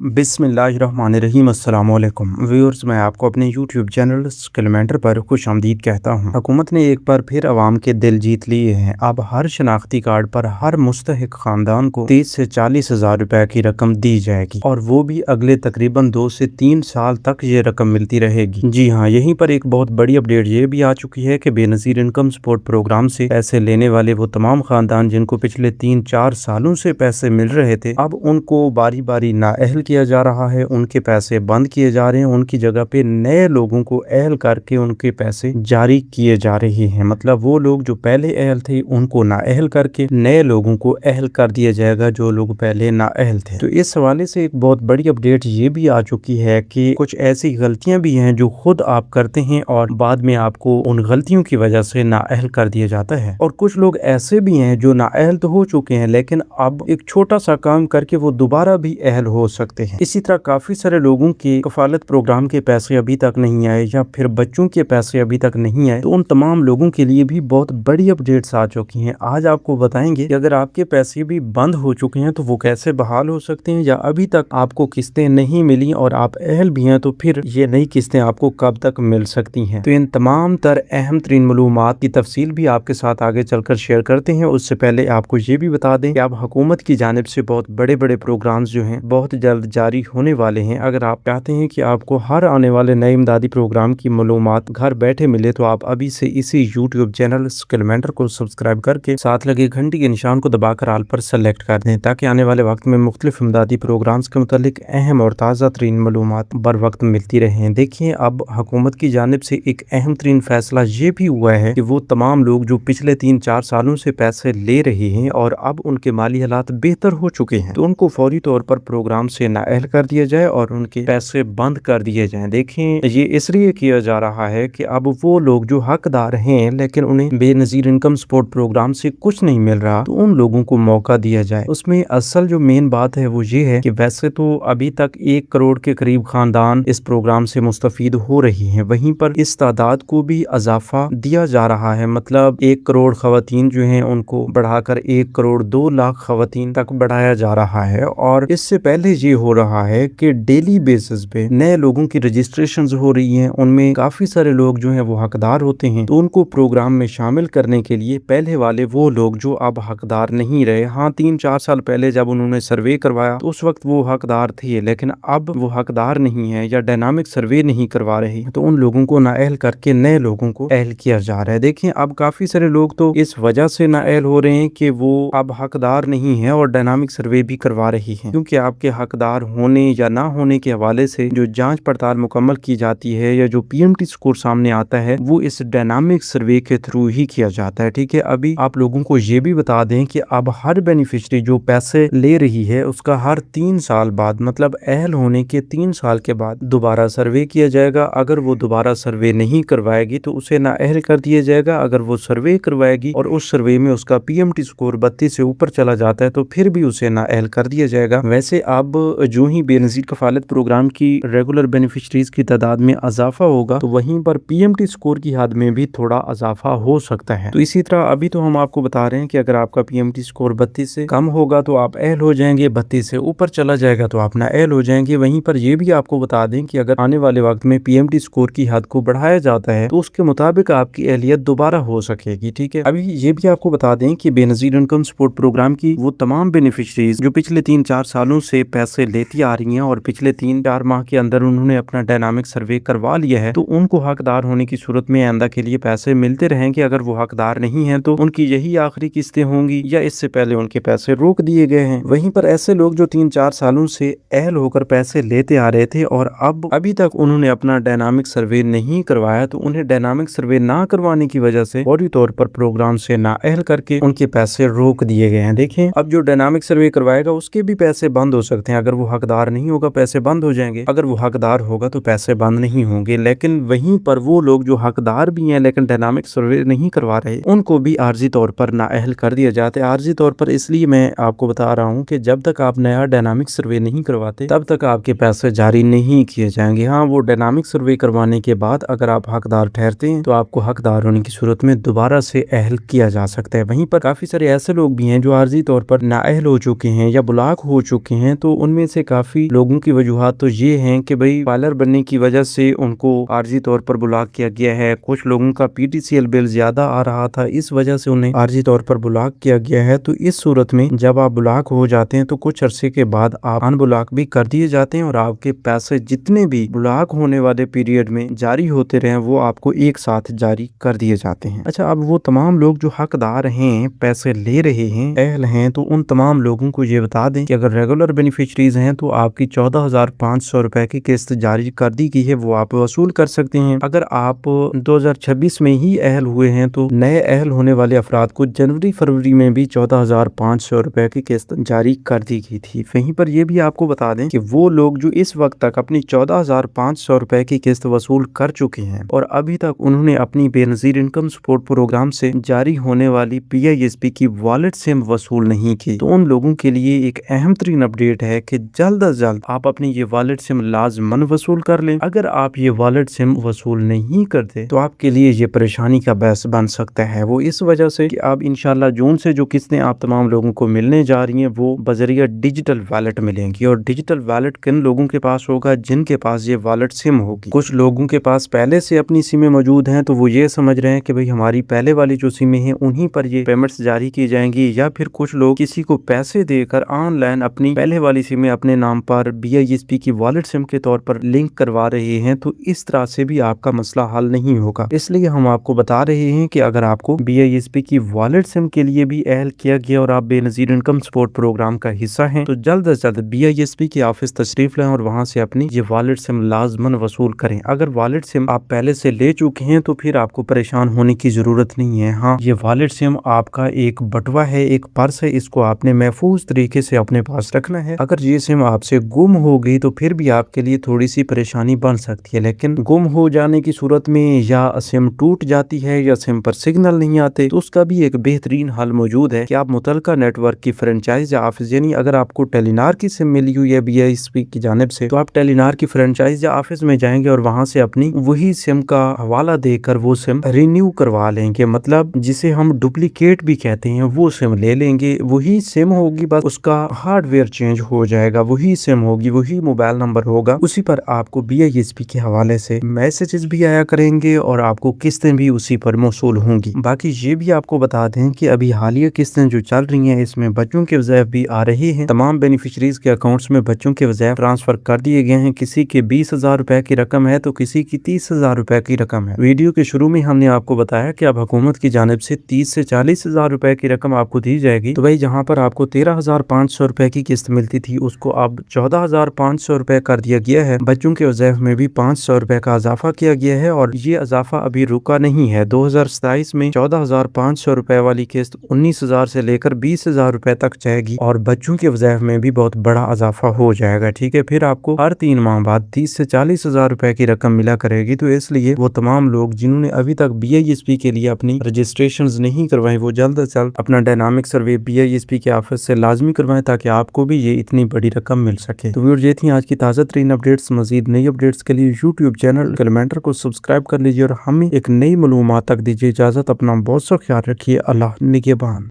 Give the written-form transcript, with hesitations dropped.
बिस्मिल्लाहिर्रहमानिर्रहीम अस्सलाम वालेकुम व्यूअर्स, मैं आपको अपने यूट्यूब चैनल कैलेंडर पर खुश आमदीद कहता हूँ। हुकूमत ने एक बार फिर अवाम के दिल जीत लिए हैं। अब हर शनाख्ती कार्ड पर हर मुस्तहिक खानदान को 30 से 40 हज़ार रुपए की रकम दी जाएगी और वो भी अगले तकरीबन 2 से 3 साल तक ये रकम मिलती रहेगी। जी हाँ, यहीं पर एक बहुत बड़ी अपडेट ये भी आ चुकी है कि बेनज़ीर इनकम सपोर्ट प्रोग्राम से पैसे लेने वाले वो तमाम खानदान जिनको पिछले 3-4 सालों से पैसे मिल रहे थे, अब उनको बारी बारी नाअहल किया जा रहा है। उनके पैसे बंद किए जा रहे हैं, उनकी जगह पे नए लोगों को अहल करके उनके पैसे जारी किए जा रहे हैं। मतलब वो लोग जो पहले अहल थे उनको नाअहल करके नए लोगों को अहल कर दिया जाएगा जो लोग पहले नाअहल थे। तो इस हवाले से एक बहुत बड़ी अपडेट ये भी आ चुकी है कि कुछ ऐसी गलतियां भी हैं जो खुद आप करते हैं और बाद में आपको उन गलतियों की वजह से नाअहल कर दिया जाता है। और कुछ लोग ऐसे भी हैं जो नाअहल तो हो चुके हैं लेकिन अब एक छोटा सा काम करके वो दोबारा भी अहल हो सकते हैं। इसी तरह काफी सारे लोगों के कफालत प्रोग्राम के पैसे अभी तक नहीं आए या फिर बच्चों के पैसे अभी तक नहीं आए, तो उन तमाम लोगों के लिए भी बहुत बड़ी अपडेट्स आ चुकी हैं। आज आपको बताएंगे कि अगर आपके पैसे भी बंद हो चुके हैं तो वो कैसे बहाल हो सकते हैं, या अभी तक आपको किस्तें नहीं मिली और आप अहल भी हैं तो फिर ये नई किस्तें आपको कब तक मिल सकती हैं। तो इन तमाम तर अहम तरीन मालूमात की तफसील भी आपके साथ आगे चलकर शेयर करते हैं। उससे पहले आपको ये भी बता दें कि अब हुकूमत की जानिब से बहुत बड़े बड़े प्रोग्राम्स जो हैं बहुत जल्द जारी होने वाले हैं। अगर आप चाहते हैं कि आपको हर आने वाले नए इमदादी प्रोग्राम की मालूमात घर बैठे मिले तो आप अभी से इसी यूट्यूब चैनल कैलेंडर को सब्सक्राइब करके साथ लगे घंटी के निशान को दबाकर आल पर सेलेक्ट कर दें ताकि आने वाले वक्त में मुख्तलिफ इमदादी प्रोग्राम्स के मुतालिक अहम और ताज़ा तरीन मालूमात बर वक्त मिलती रहें। देखिए, अब हुकूमत की जानिब से एक अहम तरीन फैसला ये भी हुआ है कि वो तमाम लोग जो पिछले 3-4 सालों से पैसे ले रहे हैं और अब उनके माली हालात बेहतर हो चुके हैं तो उनको फौरी तौर पर प्रोग्राम से नाअहल कर दिया जाए और उनके पैसे बंद कर दिए जाएं। देखें, ये इसलिए किया जा रहा है कि अब वो लोग जो हकदार हैं लेकिन उन्हें बेनज़ीर इनकम सपोर्ट प्रोग्राम से कुछ नहीं मिल रहा, तो उन लोगों को मौका दिया जाए। उसमें असल जो मेन बात है वो ये है कि वैसे तो अभी तक 1 करोड़ के करीब खानदान इस प्रोग्राम से मुस्तफीद हो रही हैं, वहीं पर इस तादाद को भी इजाफा दिया जा रहा है। मतलब 1 करोड़ खवातीन जो हैं उनको बढ़ाकर 1 करोड़ 2 लाख खवातीन तक बढ़ाया जा रहा है। और इससे पहले ये हो रहा है कि डेली बेसिस पे नए लोगों की रजिस्ट्रेशन हो रही हैं, उनमें काफी सारे लोग जो हैं वो हकदार होते हैं, तो उनको प्रोग्राम में शामिल करने के लिए पहले वाले वो लोग जो अब हकदार नहीं रहे, हाँ 3-4 साल पहले जब उन्होंने सर्वे करवाया तो उस वक्त वो हकदार थे लेकिन अब वो हकदार नहीं है या डायनामिक सर्वे नहीं करवा रहे, तो उन लोगों को नाअहल करके नए लोगों को अहल किया जा रहा है। देखिए, अब काफी सारे लोग तो इस वजह से नाअहल हो रहे हैं कि वो अब हकदार नहीं है और डायनामिक सर्वे भी करवा रही है, क्योंकि आपके हकदार होने या ना होने के हवाले से जो जांच पड़ताल मुकम्मल की जाती है या जो पीएमटी स्कोर सामने आता है वो इस डायनामिक सर्वे के थ्रू ही किया जाता है। ठीक है, अभी आप लोगों को ये भी बता दें कि अब हर बेनिफिशियरी जो पैसे ले रही है उसका हर 3 साल बाद, मतलब अहल होने के 3 साल के बाद दोबारा सर्वे किया जाएगा। अगर वो दोबारा सर्वे नहीं करवाएगी तो उसे नाअहल कर दिया जाएगा। अगर वो सर्वे करवाएगी और उस सर्वे में उसका पीएमटी स्कोर 32 से ऊपर चला जाता है तो फिर भी उसे नाअहल कर दिया जाएगा। वैसे अब जो ही बेनज़ीर कफालत प्रोग्राम की रेगुलर बेनिफिशरीज की तादाद में इजाफा होगा तो वहीं पर पीएमटी स्कोर की हद में भी थोड़ा इजाफा हो सकता है। तो इसी तरह अभी तो हम आपको बता रहे हैं कि अगर आपका पीएमटी स्कोर 32 से कम होगा तो आप अहल हो जाएंगे, 32 से ऊपर चला जाएगा तो आप नाअहल हो जाएंगे। वहीं पर यह भी आपको बता दें कि अगर आने वाले वक्त में पीएमटी स्कोर की हद को बढ़ाया जाता है तो उसके मुताबिक आपकी अहलियत दोबारा हो सकेगी। ठीक है, अभी ये भी आपको बता दें कि बेनज़ीर इनकम सपोर्ट प्रोग्राम की वो तमाम बेनिफिशरीज जो पिछले 3-4 सालों से पैसे लेती आ रही हैं और पिछले 3-4 माह के अंदर उन्होंने अपना डायनामिक सर्वे करवा लिया है, तो उनको हकदार होने की सूरत में आइंदा के लिए पैसे मिलते रहेंगे। अगर वो हकदार नहीं है तो उनकी यही आखिरी किस्तें होंगी या इससे पहले उनके पैसे रोक दिए गए हैं। वहीं पर ऐसे लोग जो 3-4 सालों से अहल होकर पैसे लेते आ रहे थे और अब अभी तक उन्होंने अपना डायनामिक सर्वे नहीं करवाया, तो उन्हें डायनामिक सर्वे ना करवाने की वजह से फौरी तौर पर प्रोग्राम से नाअहल करके उनके पैसे रोक दिए गए हैं। देखें, अब जो डायनामिक सर्वे करवाएगा उसके भी पैसे बंद हो सकते हैं। अगर वो हकदार नहीं होगा पैसे बंद हो जाएंगे, अगर वो हकदार होगा तो पैसे बंद नहीं होंगे। लेकिन वहीं पर वो लोग जो हकदार भी हैं लेकिन डायनामिक सर्वे नहीं करवा रहे, उनको भी आर्जी तौर पर नाअहल कर दिया जाता है। आर्जी तौर पर इसलिए मैं आपको बता रहा हूँ कि जब तक आप नया डायनामिक सर्वे नहीं करवाते तब तक आपके पैसे जारी नहीं किए जाएंगे। हाँ, वो डायनामिक सर्वे करवाने के बाद अगर आप हकदार ठहरते हैं तो आपको हकदार होने की सूरत में दोबारा से अहल किया जा सकता है। वहीं पर काफी सारे ऐसे लोग भी हैं जो आर्जी तौर पर नाअहल हो चुके हैं या ब्लॉक हो चुके हैं, तो उनमें से काफी लोगों की वजूहात तो ये हैं कि भाई पायलट बनने की वजह से उनको आर्जी तौर पर ब्लॉक किया गया है। कुछ लोगों का पीटीसीएल बिल ज्यादा आ रहा था, इस वजह से उन्हें आर्जी तौर पर ब्लॉक किया गया है। तो इस सूरत में जब आप ब्लॉक हो जाते हैं तो कुछ अरसे के बाद आप अनब्लॉक भी कर दिए जाते हैं और आपके पैसे जितने भी ब्लॉक होने वाले पीरियड में जारी होते रहे वो आपको एक साथ जारी कर दिए जाते हैं। अच्छा, अब वो तमाम लोग जो हकदार हैं, पैसे ले रहे हैं, अहल हैं, तो उन तमाम लोगों को ये बता दें कि अगर रेगुलर बेनिफिशरीज हैं तो आपकी 14,500 रुपए की किस्त जारी कर दी गई है, वो आप वसूल कर सकते हैं। अगर आप 2026 में ही अहल हुए हैं तो नए अहल होने वाले अफराद को जनवरी फरवरी में भी 14,500 रुपए की किस्त जारी कर दी गई थी। वहीं पर यह भी आपको बता दें कि वो लोग जो इस वक्त तक अपनी 14,500 रुपए की किस्त वसूल कर चुके हैं और अभी तक उन्होंने अपनी बेनजीर इनकम सपोर्ट प्रोग्राम से जारी होने वाली PISP की वॉलेट सिम वसूल नहीं की, तो उन लोगों के लिए एक अहम तरीन अपडेट है कि जल्द अज जल्द आप अपनी ये वॉलेट सिम लाजमन वसूल कर लें। अगर आप ये वॉलेट सिम वसूल नहीं करते तो आपके लिए ये परेशानी का बायस बन सकता है। वो इस वजह से कि अब इंशाल्लाह जून से जो किस्तें आप तमाम लोगों को मिलने जा रही हैं वो बजरिया डिजिटल वॉलेट मिलेंगी। और डिजिटल वॉलेट किन लोगों के पास होगा? जिनके पास ये वॉलेट सिम होगी। कुछ लोगों के पास पहले से अपनी सिमें मौजूद हैं तो वो ये समझ रहे हैं कि भाई हमारी पहले वाली जो सिमें हैं उन्हीं पर ये पेमेंट्स जारी की जाएंगी, या फिर कुछ लोग किसी को पैसे देकर ऑनलाइन अपनी पहले वाली सिमें अपने नाम पर BISP की वॉलेट सिम के तौर पर लिंक करवा रहे हैं। तो इस तरह से भी आपका मसला हल नहीं होगा। इसलिए हम आपको बता रहे हैं कि अगर आपको BISP की वॉलेट सिम के लिए भी अहल किया गया और आप बेनजीर इनकम सपोर्ट प्रोग्राम का हिस्सा हैं तो जल्द से जल्द BISP के ऑफिस तशरीफ लाएं और वहां से अपनी ये वॉलेट सिम लाजमन वसूल करें। अगर वॉलेट सिम आप पहले से ले चुके हैं तो फिर आपको परेशान होने की जरूरत नहीं है। हाँ, ये वॉलेट सिम आपका एक बटवा है, एक पर्स है, इसको आपने महफूज तरीके से अपने पास रखना है। अगर ये सिम आपसे गुम हो गई तो फिर भी आपके लिए थोड़ी सी परेशानी बन सकती है, लेकिन गुम हो जाने की सूरत में या सिम टूट जाती है या सिम पर सिग्नल नहीं आते तो उसका भी एक बेहतरीन हल मौजूद है कि आप मुतलका नेटवर्क की फ्रेंचाइज या ऑफिस, यानी अगर आपको टेलीनार की सिम मिली हुई है BISP की जानिब से तो आप टेलीनार की फ्रेंचाइज या ऑफिस में जाएंगे और वहां से अपनी वही सिम का हवाला देकर वो सिम रिन्यू करवा लेंगे। मतलब जिसे हम डुप्लीकेट भी कहते हैं, वो सिम ले लेंगे। वही सिम होगी, बस उसका हार्डवेयर चेंज हो जाएगा, वही सिम होगी, वही मोबाइल नंबर होगा, उसी पर आपको BISP के हवाले से मैसेजेस भी आया करेंगे और आपको किस्तें भी उसी पर मौसूल होंगी। बाकी ये भी आपको बता दें कि अभी हालिया किस्तें जो चल रही हैं इसमें बच्चों के वज़ाइफ भी आ रहे हैं। तमाम बेनिफिशरीज के अकाउंट्स में बच्चों के वज़ाइफ ट्रांसफर कर दिए गए हैं। किसी के 20,000 रुपए की रकम है तो किसी की 30,000 रुपए की रकम है। वीडियो के शुरू में हमने आपको बताया कि अब हुकूमत की जानिब से 30 से 40,000 रुपए की रकम आपको दी जाएगी। तो भाई जहाँ पर आपको 13,500 रुपए की किस्त मिलती थी उसको अब 14,500 रुपए कर दिया गया है। बच्चों के वज़ाइफ में भी 500 रुपए का इजाफा किया गया है और ये इजाफा अभी रुका नहीं है। 2027 में 14,500 रुपए वाली किस्त 19,000 से लेकर 20,000 रुपए तक जाएगी और बच्चों के वज़ाइफ में भी बहुत बड़ा इजाफा हो जाएगा। ठीक है, फिर आपको हर 3 माह बाद 30 से 40,000 रुपए की रकम मिला करेगी। तो इसलिए वो तमाम लोग जिन्होंने अभी तक BISP के लिए अपनी रजिस्ट्रेशंस नहीं करवाई वो जल्द से जल्द अपना डायनामिक सर्वे BISP के ऑफिस से लाजमी करवाएं ताकि आपको भी ये इतनी बड़ी रकम मिल सके। तो व्यूअर्स, ये थी आज की ताज़ा तरीन अपडेट्स। मजीद नई अपडेट्स के लिए यूट्यूब चैनल कैलेंडर को सब्सक्राइब कर लीजिए और हमें एक नई मालूमात तक दीजिए इजाजत। अपना बहुत सा ख्याल रखिए। अल्लाह निगहबान।